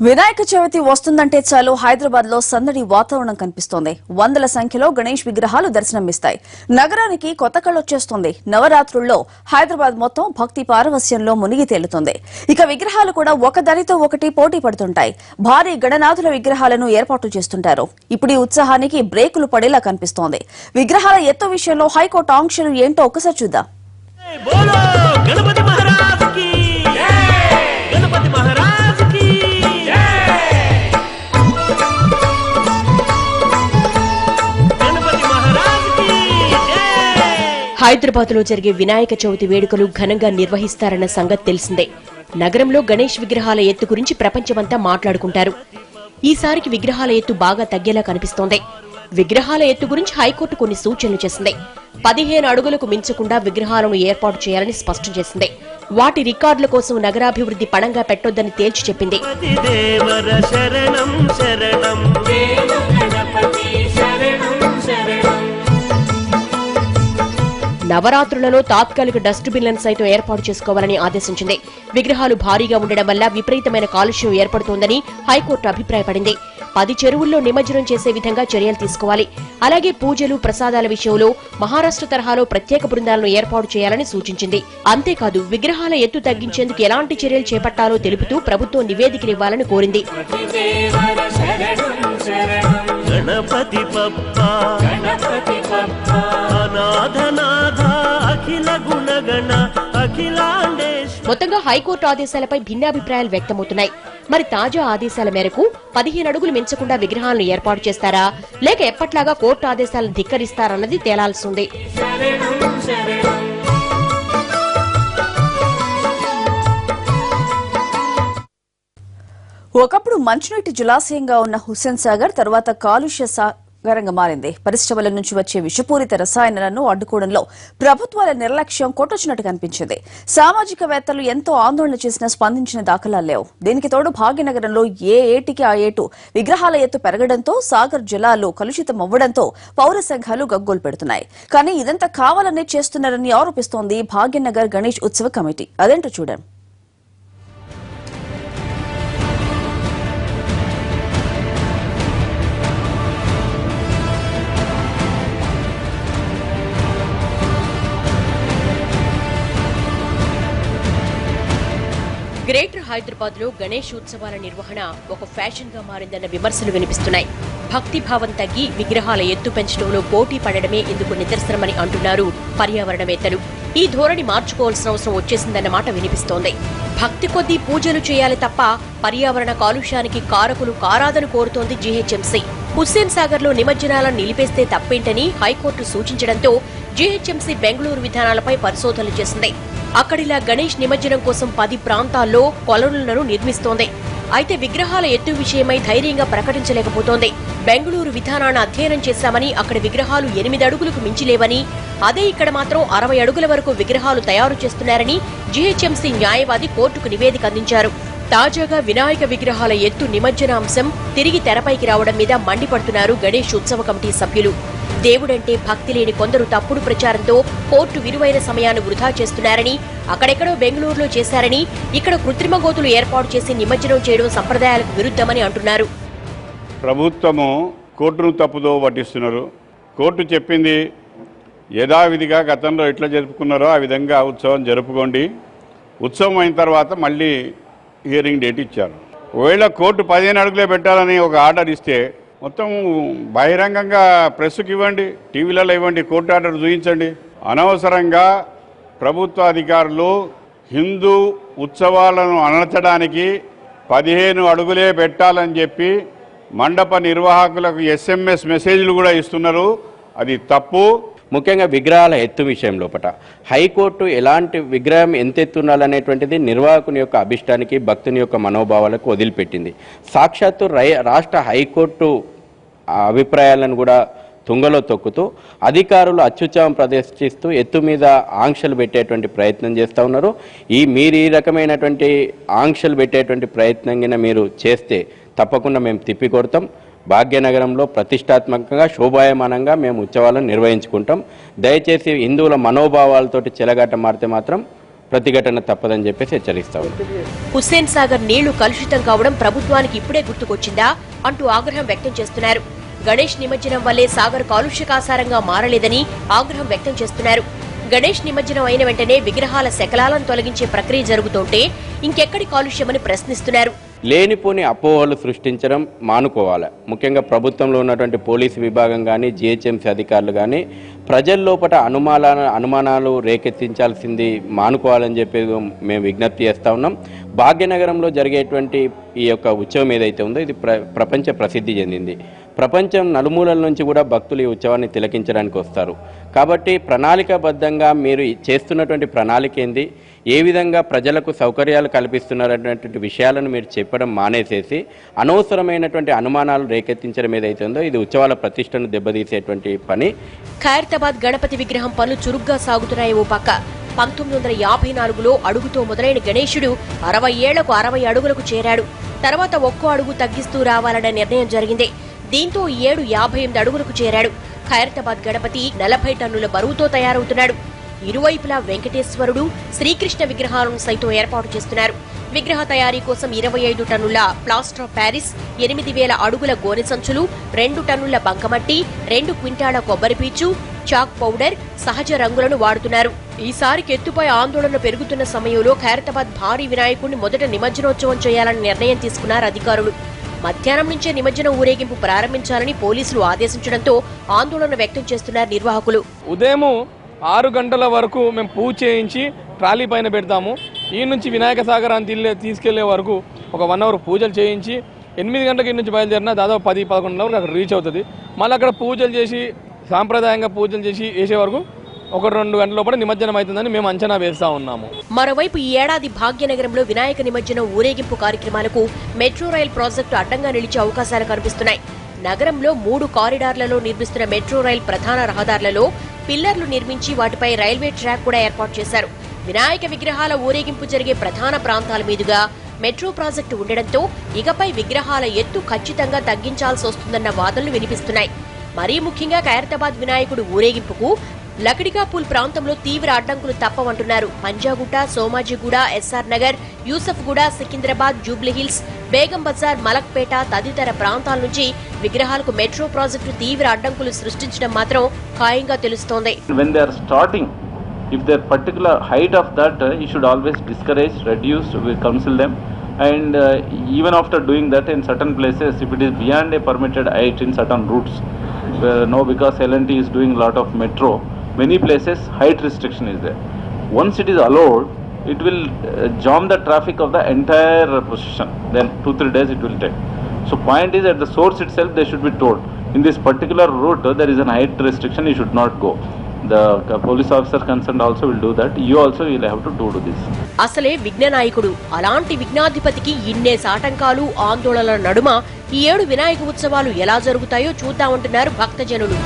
వినాయక చవితి వస్తుందంటే చాలు హైదరాబాద్ లో సందడి వాతావరణం కనిపిస్తోంది. వందల సంఖ్యలో గణేష్ విగ్రహాలు దర్శనమిస్తాయి. నగరానికి కొత్త కళొచ్చేస్తోంది. నవరాత్రుల్లో హైదరాబాద్ మొత్తం భక్తి పారవస్యంలో మునిగి తేలుతుంది. ఇక విగ్రహాలు కూడా ఒకదానితో ఒకటి పోటీ పడుతుంటాయి. భారీ గణనాథుల విగ్రహాలను ఏర్పాటు చేస్తుంటారు. ఇప్పుడు ఈ ఉత్సాహానికి బ్రేకులు పడేలా కనిపిస్తోంది. విగ్రహాల ఎత్తు విషయంలో హైకోర్టు ఆంక్షలు ఏంటో ఒకసారి చూద్దాం. హైదరాబాద్ లో జరిగే వినాయక చవితి వేడుకలు ఘనంగా నిర్వహిస్తారన్న సంగతి తెలిసిందే. నగరంలో గణేష్ విగ్రహాల ఎత్తు గురించి ప్రపంచమంతా మాట్లాడుకుంటారు. ఈసారికి విగ్రహాల ఎత్తు బాగా తగ్గేలా కనిపిస్తోంది. విగ్రహాల ఎత్తు గురించి హైకోర్టు కొన్ని సూచనలు చేసింది. 15 అడుగులకు మించకుండా విగ్రహాలను ఏర్పాటు చేయాలని స్పష్టం చేసింది. వాటి రికార్డుల కోసం నగరాభివృద్ధి పణంగా పెట్టొద్దని తేల్చి చెప్పింది. నవరాత్రులలో తాత్కాలిక డస్ట్బిన్లను సైతం ఏర్పాటు చేసుకోవాలని ఆదేశించింది. విగ్రహాలు భారీగా ఉండడం వల్ల విపరీతమైన కాలుష్యం ఏర్పడుతోందని హైకోర్టు అభిప్రాయపడింది. 10 చెరువుల్లో నిమజ్జనం చేసే విధంగా చర్యలు తీసుకోవాలి. అలాగే పూజలు ప్రసాదాల విషయంలో మహారాష్ట్ర తరహాలో ప్రత్యేక బృందాలను ఏర్పాటు చేయాలని సూచించింది. అంతేకాదు విగ్రహాల ఎత్తు తగ్గించేందుకు ఎలాంటి చర్యలు చేపట్టాలో తెలుపుతూ ప్రభుత్వం నివేదికనివ్వాలని కోరింది. మొత్తంగా హైకోర్టు ఆదేశాలపై భిన్నాభిప్రాయాలు వ్యక్తమవుతున్నాయి. మరి తాజా ఆదేశాల మేరకు 15 అడుగులు మించకుండా విగ్రహాలను ఏర్పాటు చేస్తారా, లేక ఎప్పట్లాగా కోర్టు ఆదేశాలను ధిక్కరిస్తారన్నది తేలాల్సింది. ఒకప్పుడు మంచినీటి జలాశయంగా ఉన్న హుస్సేన్ సాగర్ తర్వాత కాలుష్య సాగరంగా మారింది. పరిశ్రమల నుంచి వచ్చే విషపూరిత రసాయనాలను అడ్డుకోవడంలో ప్రభుత్వాల నిర్లక్ష్యం కొట్టొచ్చినట్టు కనిపించింది. సామాజికవేత్తలు ఎంతో ఆందోళన చేసినా స్పందించిన దాఖలాలు లేవు. దీనికి తోడు భాగ్యనగరంలో ఏ ఏటికి ఆ ఏటు విగ్రహాల ఎత్తు పెరగడంతో సాగర్ జలాలు కలుషితమవ్వడంతో పౌర సంఘాలు గగ్గోలు పెడుతున్నాయి. కానీ ఇదంతా కావాలనే చేస్తున్నారని ఆరోపిస్తోంది భాగ్యనగర్ గణేష్ ఉత్సవ కమిటీ. అదేంటో చూడండి. గ్రేటర్ హైదరాబాద్ లో గణేష్ ఉత్సవాల నిర్వహణ ఒక ఫ్యాషన్ గా మారిందన్న విమర్శలు వినిపిస్తున్నాయి. భక్తిభావం తగ్గి విగ్రహాల ఎత్తు పెంచడంలో పోటీ పడడమే ఇందుకు నిదర్శనమని అంటున్నారు పర్యావరణవేత్తలు. ఈ ధోరణి మార్చుకోవాల్సిన అవసరం వచ్చేసిందన్న మాట వినిపిస్తోంది. భక్తి కొద్దీ పూజలు చేయాలి తప్ప పర్యావరణ కాలుష్యానికి కారకులు కారాదని కోరుతోంది జీహెచ్ఎంసీ. హుస్సేన్ సాగర్ లో నిమజ్జనాలను నిలిపేస్తే తప్పేంటని హైకోర్టు సూచించడంతో జీహెచ్ఎంసీ బెంగళూరు విధానాలపై పరిశోధనలు చేసింది. అక్కడిలా గణేష్ నిమజ్జనం కోసం 10 ప్రాంతాల్లో కొలనులను నిర్మిస్తోంది. అయితే విగ్రహాల ఎత్తు విషయమై ధైర్యంగా ప్రకటించలేకపోతోంది. బెంగళూరు విధానాన్ని అధ్యయనం చేశామని అక్కడ విగ్రహాలు 8 అడుగులకు మించిలేవని, అదే ఇక్కడ మాత్రం 60 అడుగుల వరకు విగ్రహాలు తయారు చేస్తున్నారని జీహెచ్ఎంసీ న్యాయవాది కోర్టుకు నివేదిక అందించారు. తాజాగా వినాయక విగ్రహాల ఎత్తు నిమజ్జన అంశం తిరిగి తెరపైకి రావడం మీద మండిపడుతున్నారు గణేష్ ఉత్సవ కమిటీ సభ్యులు. దేవుడంటే భక్తి లేని కొందరు తప్పుడు ప్రచారంతో కోర్టు విలువైన సమయాన్ని వృధా చేస్తున్నారని, అక్కడెక్కడో బెంగళూరులో చేశారని, ఇక్కడ కృత్రిమ గోతులు ఏర్పాటు చేసి నిమజ్జనం చేయడం సంప్రదాయాలకు విరుద్ధమని అంటున్నారు. ప్రభుత్వము కోర్టును తప్పుదో పట్టిస్తున్నారు. కోర్టు చెప్పింది యథావిధిగా గతంలో ఎట్లా జరుపుకున్నారో ఆ విధంగా ఉత్సవం జరుపుకోండి. ఉత్సవం అయిన తర్వాత మళ్ళీ హియరింగ్ డేట్ ఇచ్చారు. ఒకవేళ కోర్టు 15 అడుగులే పెట్టాలని ఒక ఆర్డర్ ఇస్తే మొత్తం బహిరంగంగా ప్రెస్కి ఇవ్వండి, టీవీలలో ఇవ్వండి, కోర్టు ఆర్డర్ చూపించండి. అనవసరంగా ప్రభుత్వ అధికారులు హిందూ ఉత్సవాలను అణచడానికి 15 అడుగులే పెట్టాలని చెప్పి మండప నిర్వాహకులకు SMS మెసేజ్లు కూడా ఇస్తున్నారు. అది తప్పు. ముఖ్యంగా విగ్రహాల ఎత్తు విషయం లోపల హైకోర్టు ఎలాంటి విగ్రహం ఎంత ఎత్తునాలనేటువంటిది నిర్వాహకుని యొక్క అభిష్టానికి భక్తుని యొక్క మనోభావాలకు వదిలిపెట్టింది. సాక్షాత్తు రాష్ట్ర హైకోర్టు అభిప్రాయాలను కూడా తుంగలో తొక్కుతూ అధికారులు అత్యుత్సాహం ప్రదర్శిస్తూ ఎత్తు మీద ఆంక్షలు పెట్టేటువంటి ప్రయత్నం చేస్తూ ఉన్నారు. మీరు ఈ రకమైనటువంటి ఆంక్షలు పెట్టేటువంటి ప్రయత్నం మీరు చేస్తే తప్పకుండా మేము తిప్పికొడతాం. భాగ్యనగరంలో ప్రతిష్టాత్మకంగా శోభాయమానంగా మేము ఉత్సవాలను నిర్వహించుకుంటాం. దయచేసి హిందువుల మనోభావాలతోటి చెలగాట మారితే మాత్రం ప్రతిఘటన తప్పదని చెప్పేసి హెచ్చరిస్తా ఉన్నాం. హుస్సేన్ సాగర్ నీళ్లు కలుషితం కావడం ప్రభుత్వానికి ఇప్పుడే గుర్తుకొచ్చిందా అంటూ ఆగ్రహం వ్యక్తం చేస్తున్నారు. గణేష్ నిమజ్జనం వల్లే సాగర్ కాలుష్యకాసారంగా మారలేదని ఆగ్రహం వ్యక్తం చేస్తున్నారు. గణేష్ నిమజ్జనం అయిన వెంటనే విగ్రహాల శకలాలను తొలగించే ప్రక్రియ జరుగుతుంటే ఇంకెక్కడి కాలుష్యమని ప్రశ్నిస్తున్నారు. లేనిపోని అపోహలు సృష్టించడం మానుకోవాలి. ముఖ్యంగా ప్రభుత్వంలో ఉన్నటువంటి పోలీసు విభాగం కానీ జిహెచ్ఎంసీ అధికారులు కానీ ప్రజల్లోపట అనుమానాలు రేకెత్తించాల్సింది మానుకోవాలని చెప్పి మేము విజ్ఞప్తి చేస్తూ ఉన్నాం. భాగ్యనగరంలో జరిగేటువంటి ఈ యొక్క ఉత్సవం ఏదైతే ఉందో ఇది ప్రపంచ ప్రసిద్ధి చెందింది. ప్రపంచం నలుమూలల నుంచి కూడా భక్తులు ఈ ఉత్సవాన్ని తిలకించడానికి వస్తారు. కాబట్టి ప్రణాళికాబద్ధంగా మీరు చేస్తున్నటువంటి ప్రణాళిక ఏంది, ఏ విధంగా ప్రజలకు సౌకర్యాలు కల్పిస్తున్నారనేటువంటి విషయాలను మీరు చెప్పడం మానేసేసి అనవసరమైనటువంటి అనుమానాలు రేకెత్తించడం ఏదైతే ఉందో ఇది ఉత్సవాల ప్రతిష్టను దెబ్బతీసేటువంటి పని. ఖైరతాబాద్ గణపతి విగ్రహం పనులు చురుగ్గా సాగుతున్నాయి. ఓ పక్క 1954లో అడుగుతో మొదలైన గణేశుడు 60 ఏళ్లకు 60 అడుగులకు చేరాడు. తర్వాత ఒక్కో అడుగు తగ్గిస్తూ రావాలనే నిర్ణయం జరిగింది. దీంతో ఈ ఏడు 58 అడుగులకు చేరాడు. ఖైరతాబాద్ గణపతి 40 టన్నుల బరువుతో తయారవుతున్నాడు. ఇరువైపులా వెంకటేశ్వరుడు, శ్రీకృష్ణ విగ్రహాలను సైతం ఏర్పాటు చేస్తున్నారు. విగ్రహ తయారీ కోసం 25 టన్నుల ప్లాస్టర్ ఆఫ్ ప్యారిస్, 8000 అడుగుల గోనె సంచులు, 2 టన్నుల బంకమట్టి, 2 క్వింటాల కొబ్బరి పీచు, చాక్ పౌడర్, సహజ రంగులను వాడుతున్నారు. ఈసారికి ఎత్తుపై ఆందోళన పెరుగుతున్న సమయంలో ఖైరతాబాద్ భారీ వినాయకుడిని మొదట నిమజ్జనోత్సవం చేయాలని నిర్ణయం తీసుకున్నారు అధికారులు. మధ్యాహ్నం నుంచే నిమజ్జనం ఊరేగింపు ప్రారంభించాలని పోలీసులు ఆదేశించడంతో ఆందోళన వ్యక్తం చేస్తున్నారు నిర్వాహకులు. ఉదయం 6 గంటల వరకు మేము పూజ చేయించి ట్రాలీ పైన పెడతాము. ఈ నుంచి వినాయక సాగరాన్ని తీసుకెళ్లే వరకు ఒక 1 అవర్ పూజలు చేయించి 8 గంటలకి నుంచి బయలుదేరిన దాదాపు 10-11 వరకు అక్కడ రీచ్ అవుతుంది. మళ్ళీ అక్కడ పూజలు చేసి సాంప్రదాయంగా పూజలు చేసి వేసే వరకు 1-2 గంటల లోపల నిమజ్జనం అవుతుందని మేము అంచనా వేస్తా ఉన్నాము. మరోవైపు ఈ ఏడాది భాగ్యనగరంలో వినాయక నిమజ్జనం ఊరేగింపు కార్యక్రమాలకు మెట్రో రైల్ ప్రాజెక్టు అడ్డంగా నిలిచే అవకాశాలు కనిపిస్తున్నాయి. నగరంలో 3 కారిడార్లలో నిర్మిస్తున్న మెట్రో రైల్ ప్రధాన రహదారులలో పిల్లర్లు నిర్మించి వాటిపై రైల్వే ట్రాక్ కూడా ఏర్పాటు చేశారు. వినాయక విగ్రహాల ఊరేగింపు జరిగే ప్రధాన ప్రాంతాల మీదుగా మెట్రో ప్రాజెక్టు ఉండడంతో ఇకపై విగ్రహాల ఎత్తు ఖచ్చితంగా తగ్గించాల్సి వస్తుందన్న వాదనలు వినిపిస్తున్నాయి. మరీ ముఖ్యంగా ఖైరతాబాద్ వినాయకుడు ఊరేగింపుకు లకడికాపూల్ ప్రాంతంలో తీవ్ర అడ్డంకులు తప్పవంటున్నారు. పంజాగుట్ట, సోమాజిగూడ, ఎస్ఆర్ నగర్, యూసఫ్గూడ, సికింద్రాబాద్, జూబ్లీహిల్స్, బేగం బజార్, మలక్పేట తదితర ప్రాంతాల నుంచి విగ్రహాలకు మెట్రో ప్రాజెక్టు తీవ్ర అడ్డంకులు సృష్టించడం మాత్రం ఖాయంగా తెలుస్తోంది. If their particular height of that, you should always discourage, reduce, we counsel them. And even after doing that, in certain places, if it is beyond a permitted height in certain routes, because L&T is doing a lot of metro, many places height restriction is there. Once it is allowed, it will jam the traffic of the entire procession. Then 2-3 days it will take. So point is at the source itself they should be told, in this particular route there is an height restriction, you should not go. The police officer concerned also will do that. You also will have to do this. అసలే విఘ్న నాయకుడు అలాంటి విఘ్నాధిపతికి ఇన్నేసి ఆటంకాలు ఆందోళనల నడుమ ఈ ఏడు వినాయక ఉత్సవాలు ఎలా జరుగుతాయో చూద్దామంటున్నారు భక్తజనులు.